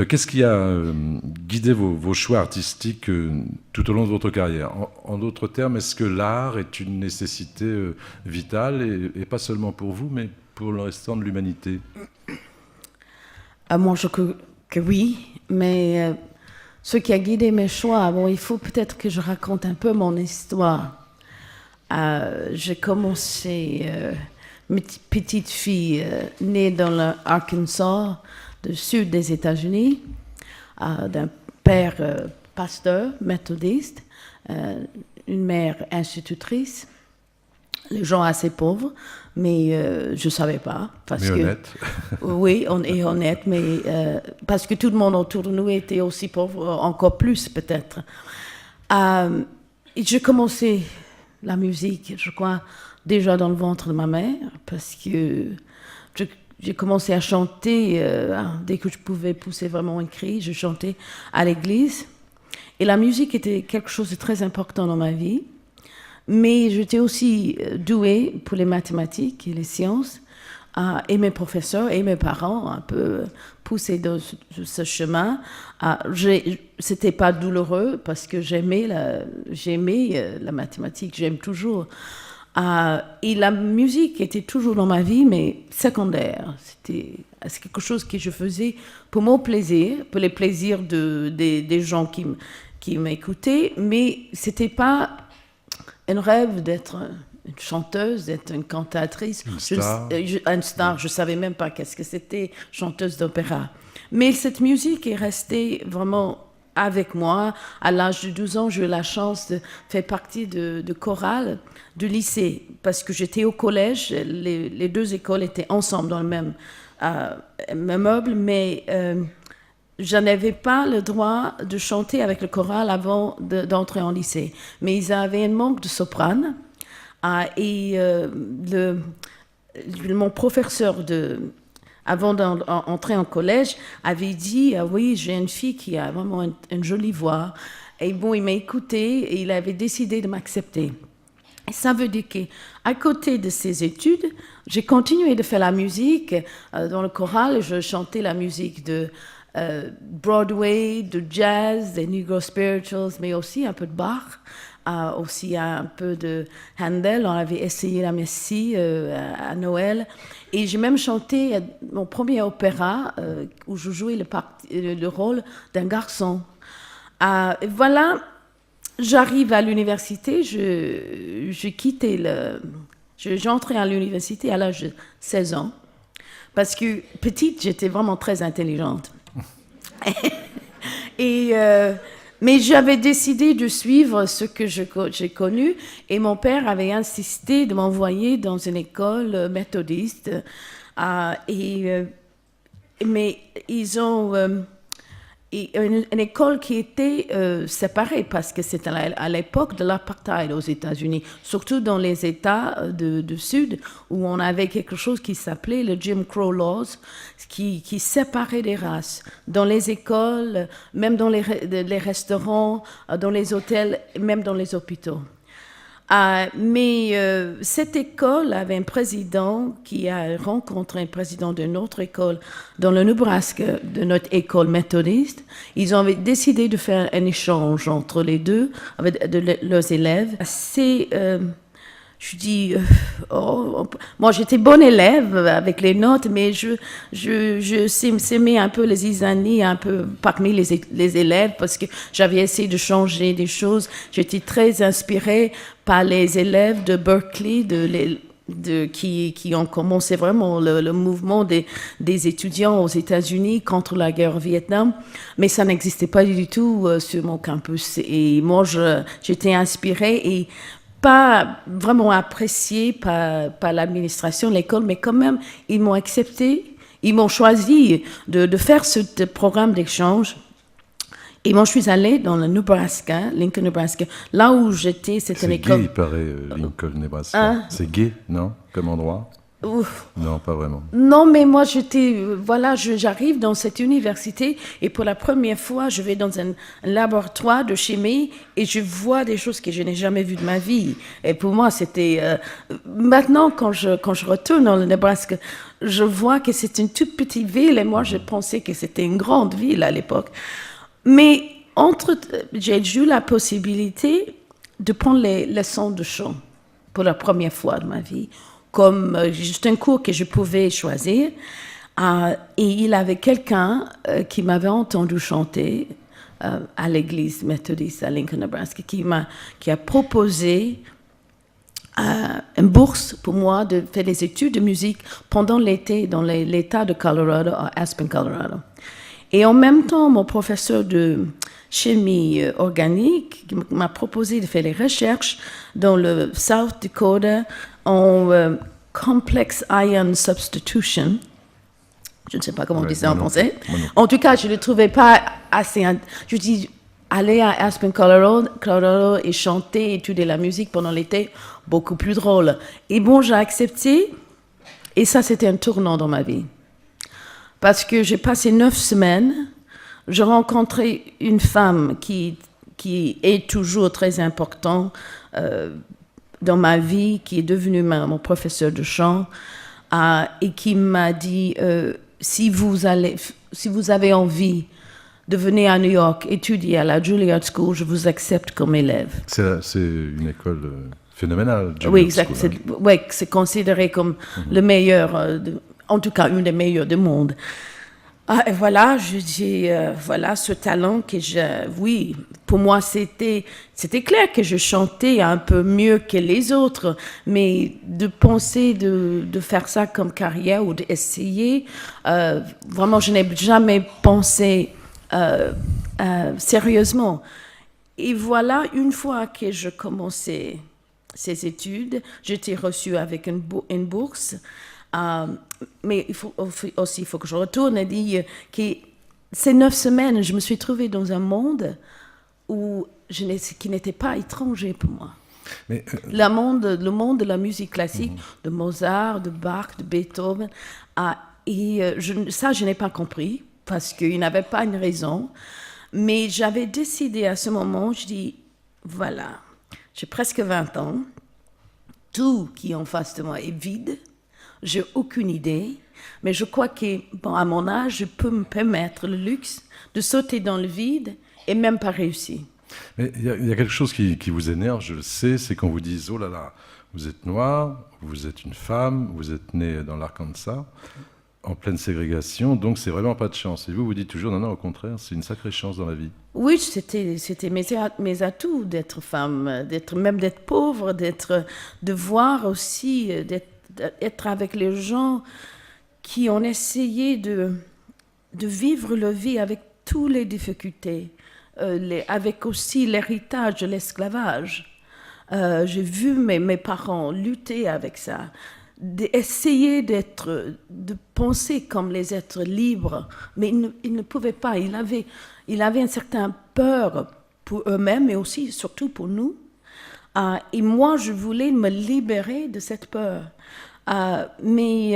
Qu'est-ce qui a guidé vos choix artistiques tout au long de votre carrière? En d'autres termes, est-ce que l'art est une nécessité vitale, et pas seulement pour vous, mais pour le restant de l'humanité? Moi, je que oui, mais ce qui a guidé mes choix, bon, il faut peut-être que je raconte un peu mon histoire. J'ai commencé, petite fille née dans l'Arkansas, du sud des États-Unis, d'un père pasteur méthodiste, une mère institutrice, les gens assez pauvres, mais je ne savais pas. Parce Mais que, honnête. oui, on est honnête, mais parce que tout le monde autour de nous était aussi pauvre, encore plus peut-être. J'ai commencé la musique, je crois, déjà dans le ventre de ma mère, parce que j'ai commencé à chanter dès que je pouvais pousser vraiment un cri. Je chantais à l'église. Et la musique était quelque chose de très important dans ma vie. Mais j'étais aussi douée pour les mathématiques et les sciences. Et mes professeurs et mes parents un peu poussé dans ce chemin. C'était pas douloureux parce que j'aimais la mathématique, j'aime toujours. Et la musique était toujours dans ma vie, mais secondaire. C'est quelque chose que je faisais pour mon plaisir, pour les plaisirs des gens qui m'écoutaient, mais c'était pas un rêve d'être une chanteuse, d'être une cantatrice, Une star. une star. Je savais même pas qu'est-ce que c'était, chanteuse d'opéra. Mais cette musique est restée vraiment avec moi. À l'âge de 12 ans, j'ai eu la chance de faire partie de chorale du lycée, parce que j'étais au collège. Les deux écoles étaient ensemble dans le même meuble, mais je n'avais pas le droit de chanter avec le choral avant d'entrer en lycée. Mais ils avaient un manque de soprane. Et mon professeur, avant d'entrer en collège, avait dit oui, j'ai une fille qui a vraiment une jolie voix. Et bon, il m'a écouté et il avait décidé de m'accepter. Et ça veut dire qu'à côté de ces études, j'ai continué de faire la musique. Dans le choral, je chantais la musique de Broadway, de jazz, des Negro Spirituals, mais aussi un peu de Bach, aussi un peu de Handel. On avait essayé la Messie à Noël. Et j'ai même chanté mon premier opéra où je jouais le rôle d'un garçon. Voilà, j'arrive à l'université, j'entrais à l'université à l'âge de 16 ans, parce que petite, j'étais vraiment très intelligente. Et, mais j'avais décidé de suivre ce que j'ai connu, et mon père avait insisté de m'envoyer dans une école méthodiste. Mais ils ont une école qui était séparée parce que c'était à l'époque de l'apartheid aux États-Unis, surtout dans les États du Sud où on avait quelque chose qui s'appelait le Jim Crow Laws, qui séparait les races. Dans les écoles, même dans les restaurants, dans les hôtels, même dans les hôpitaux. Mais cette école avait un président qui a rencontré un président d'une autre école dans le Nebraska, de notre école méthodiste. Ils ont décidé de faire un échange entre les deux, avec leurs élèves. Je dis, moi j'étais bonne élève avec les notes, mais je s'aimais un peu les zizanies, un peu parmi les élèves, parce que j'avais essayé de changer des choses. J'étais très inspirée par les élèves de Berkeley, qui ont commencé vraiment le mouvement des étudiants aux États-Unis contre la guerre au Vietnam, mais ça n'existait pas du tout sur mon campus. Et moi, j'étais inspirée et pas vraiment appréciée par l'administration de l'école, mais quand même, ils m'ont accepté, ils m'ont choisi de faire ce programme d'échange. Et moi, je suis allée dans le Nebraska, Lincoln, Nebraska. Là où j'étais, c'était une école. C'est gay, il paraît, Lincoln, Nebraska. C'est gay, non, comme endroit? Ouf. Non, pas vraiment. Non, mais moi, j'arrive dans cette université et pour la première fois, je vais dans un laboratoire de chimie et je vois des choses que je n'ai jamais vues de ma vie. Et pour moi, c'était... maintenant, quand je retourne dans le Nebraska, je vois que c'est une toute petite ville et moi, je pensais que c'était une grande ville à l'époque. Mais j'ai eu la possibilité de prendre les leçons de chant pour la première fois de ma vie, comme juste un cours que je pouvais choisir. Et il y avait quelqu'un qui m'avait entendu chanter à l'église méthodiste à Lincoln, Nebraska, qui a proposé une bourse pour moi de faire des études de musique pendant l'été dans l'État de Colorado, à Aspen, Colorado. Et en même temps, mon professeur de chimie organique m'a proposé de faire des recherches dans le South Dakota en complex ion substitution. Je ne sais pas comment on dit ça en français. En tout cas, je ne le trouvais pas assez... Je dis, aller à Aspen, Colorado et chanter, étudier la musique pendant l'été, beaucoup plus drôle. Et bon, j'ai accepté. Et ça, c'était un tournant dans ma vie. Parce que j'ai passé 9 semaines, j'ai rencontré une femme qui est toujours très importante dans ma vie, qui est devenue mon professeur de chant, et qui m'a dit, si vous avez envie de venir à New York étudier à la Juilliard School, je vous accepte comme élève. C'est une école phénoménale. Juilliard Oui, exact. School, C'est considéré comme le meilleur... en tout cas, une des meilleures du monde. Et voilà, je dis, voilà, ce talent que oui, pour moi, c'était clair que je chantais un peu mieux que les autres, mais de penser de faire ça comme carrière ou d'essayer, vraiment, je n'ai jamais pensé sérieusement. Et voilà, une fois que je commençais ces études, j'étais reçue avec une bourse. Mais il faut que je retourne et dire que ces 9 semaines, je me suis trouvée dans un monde qui n'était pas étranger pour moi. Mais, le monde de la musique classique, de Mozart, de Bach, de Beethoven, ça je n'ai pas compris parce qu'il n'avait pas une raison. Mais j'avais décidé à ce moment, je dis, voilà, j'ai presque 20 ans, tout qui est en face de moi est vide. J'ai aucune idée, mais je crois que, à mon âge, je peux me permettre le luxe de sauter dans le vide et même pas réussir. Mais il y a quelque chose qui vous énerve, je le sais, c'est quand vous dites, oh là là, vous êtes noire, vous êtes une femme, vous êtes née dans l'Arkansas, en pleine ségrégation, donc c'est vraiment pas de chance. Et vous dites toujours, non, au contraire, c'est une sacrée chance dans la vie. Oui, c'était mes atouts d'être femme, d'être pauvre, de voir aussi, d'être avec les gens qui ont essayé de vivre leur vie avec toutes les difficultés, avec aussi l'héritage de l'esclavage. J'ai vu mes parents lutter avec ça, d'essayer de penser comme les êtres libres, mais ils ne pouvaient pas. Ils avaient une certaine peur pour eux-mêmes, mais aussi, surtout pour nous. Et moi, je voulais me libérer de cette peur. Mais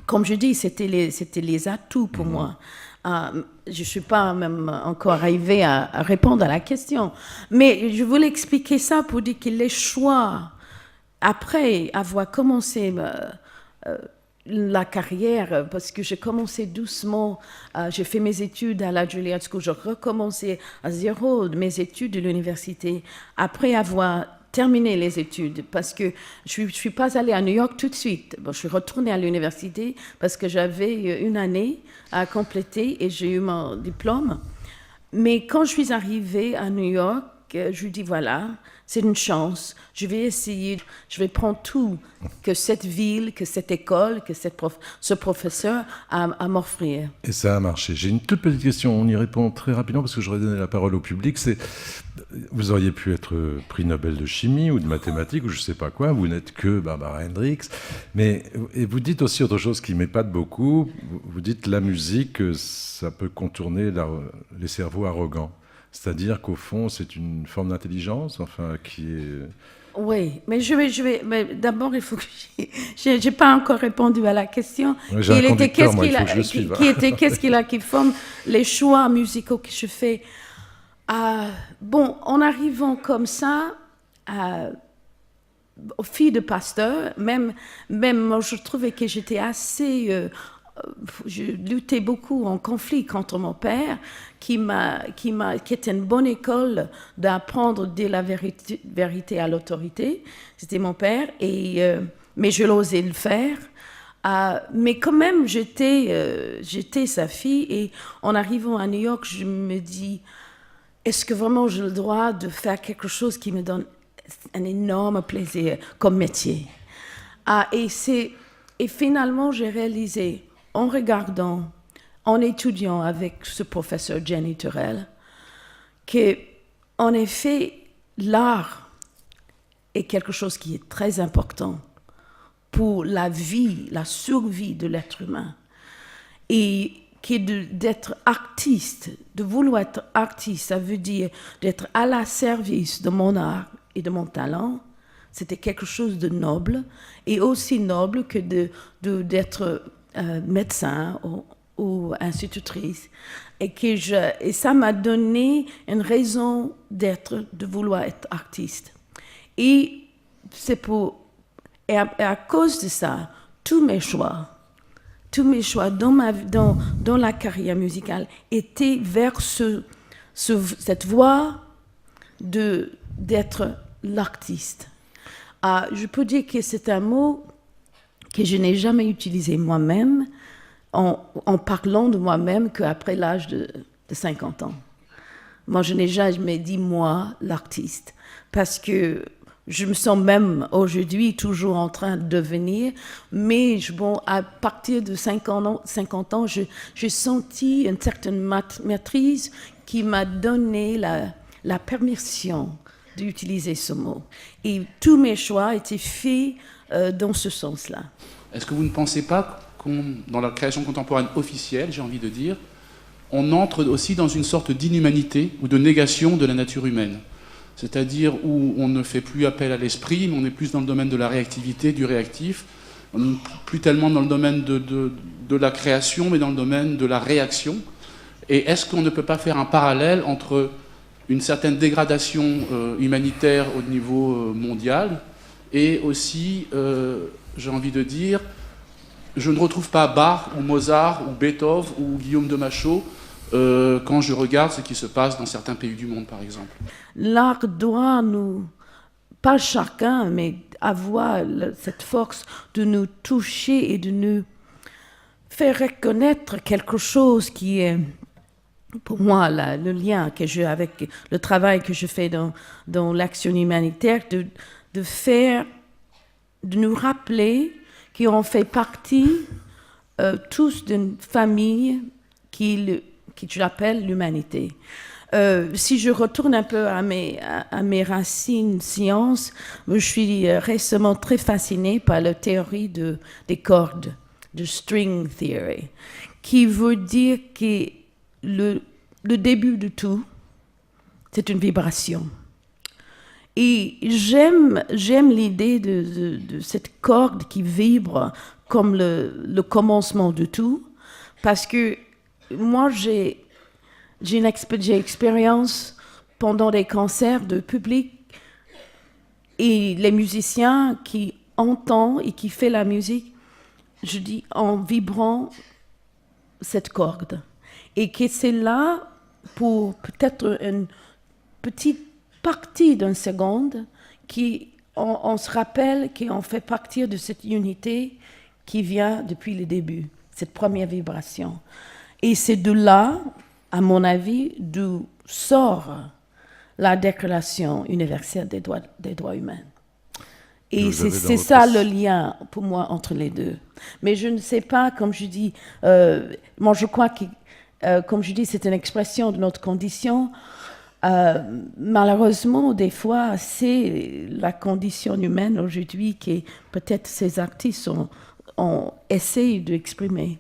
comme je dis, c'était les atouts pour moi. Je ne suis pas même encore arrivée à répondre à la question. Mais je voulais expliquer ça pour dire que les choix, après avoir commencé la carrière, parce que j'ai commencé doucement, j'ai fait mes études à la Juilliard School, j'ai recommencé à zéro mes études de l'université, après avoir terminé les études, parce que je ne suis pas allée à New York tout de suite. Bon, je suis retournée à l'université parce que j'avais une année à compléter et j'ai eu mon diplôme. Mais quand je suis arrivée à New York, je lui dis voilà, c'est une chance, je vais essayer, je vais prendre tout que cette ville, que cette école, que ce professeur a à m'offrir. Et ça a marché. J'ai une toute petite question, on y répond très rapidement parce que j'aurais donné la parole au public. Vous auriez pu être prix Nobel de chimie ou de mathématiques ou je ne sais pas quoi, vous n'êtes que Barbara Hendricks. Et vous dites aussi autre chose qui m'épate beaucoup, vous dites la musique, ça peut contourner les cerveaux arrogants. C'est-à-dire qu'au fond, c'est une forme d'intelligence, enfin, qui est Oui, mais mais d'abord, il faut que j'ai pas encore répondu à la question. Oui, j'ai un conducteur, moi, il faut que je le suive. Qu'est-ce qu'il a qui forme les choix musicaux que je fais. Bon, en arrivant comme ça, aux filles de pasteur, même moi, je trouvais que j'étais assez... je luttais beaucoup en conflit contre mon père, qui était une bonne école d'apprendre de la vérité à l'autorité. C'était mon père, mais je l'osais le faire. Mais quand même, j'étais sa fille, et en arrivant à New York, je me dis, est-ce que vraiment j'ai le droit de faire quelque chose qui me donne un énorme plaisir comme métier? Et finalement, j'ai réalisé, en regardant, en étudiant avec ce professeur Jenny Turrell, que, en effet, l'art est quelque chose qui est très important pour la vie, la survie de l'être humain. Et d'être artiste, de vouloir être artiste, ça veut dire d'être à la service de mon art et de mon talent. C'était quelque chose de noble, et aussi noble que d'être médecin ou institutrice. Et ça m'a donné une raison de vouloir être artiste. Et à cause de ça, tous mes choix dans la carrière musicale étaient vers cette voie d'être l'artiste. Je peux dire que c'est un mot que je n'ai jamais utilisé moi-même en parlant de moi-même qu'après l'âge de 50 ans. Moi, je n'ai jamais dit moi, l'artiste, parce que je me sens même aujourd'hui toujours en train de devenir, mais à partir de 50 ans, j'ai senti une certaine maîtrise qui m'a donné la permission d'utiliser ce mot. Et tous mes choix étaient faits dans ce sens-là. Est-ce que vous ne pensez pas dans la création contemporaine officielle, j'ai envie de dire, on entre aussi dans une sorte d'inhumanité ou de négation de la nature humaine? C'est-à-dire où on ne fait plus appel à l'esprit, mais on est plus dans le domaine de la réactivité, du réactif. On n'est plus tellement dans le domaine de la création, mais dans le domaine de la réaction. Et est-ce qu'on ne peut pas faire un parallèle entre une certaine dégradation humanitaire au niveau mondial et aussi, j'ai envie de dire, je ne retrouve pas Bach ou Mozart ou Beethoven ou Guillaume de Machaut quand je regarde ce qui se passe dans certains pays du monde, par exemple. L'art doit pas chacun, mais avoir cette force de nous toucher et de nous faire reconnaître quelque chose qui est, pour moi, le lien que j'ai avec le travail que je fais dans l'action humanitaire, de nous rappeler qu'on fait partie tous d'une famille qui j'appelle l'humanité. Si je retourne un peu à mes racines sciences, je suis récemment très fascinée par la théorie des cordes, de string theory, qui veut dire que le début de tout, c'est une vibration. Et j'aime l'idée de cette corde qui vibre comme le commencement de tout, parce que moi, j'ai expérience pendant des concerts de public, et les musiciens qui entendent et qui font la musique, je dis en vibrant cette corde. Et que c'est là pour peut-être une petite partie d'une seconde on se rappelle qu'on fait partie de cette unité qui vient depuis le début, cette première vibration. Et c'est de là, à mon avis, d'où sort la Déclaration universelle des droits humains. Et c'est ça le lien, pour moi, entre les deux. Mais je ne sais pas, comme je dis, moi je crois que, comme je dis, c'est une expression de notre condition. Malheureusement, des fois, c'est la condition humaine aujourd'hui que peut-être ces artistes ont essayé d'exprimer.